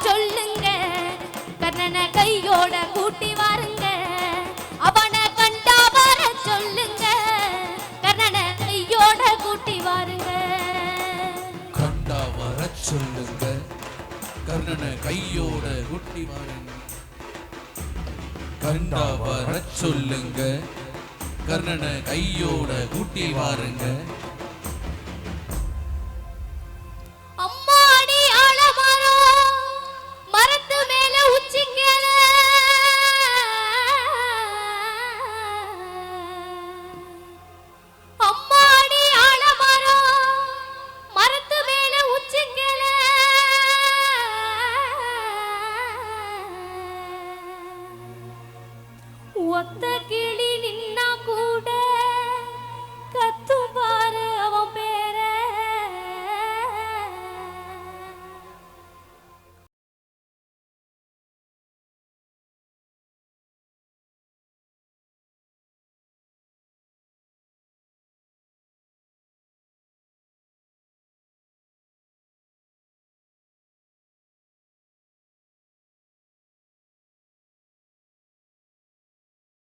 சொல்லுங்க, கர்ணனை கையோட கூட்டி வாருங்க. அவனை கண்டா வர சொல்லுங்க, கர்ணனை கையோட கூட்டி வாருங்க. கண்டா வர சொல்லுங்க, கர்ணனை கையோட கூட்டி வாருங்க. கண்டா வர சொல்லுங்க, கர்ணனை கையோட கூட்டி வாருங்க.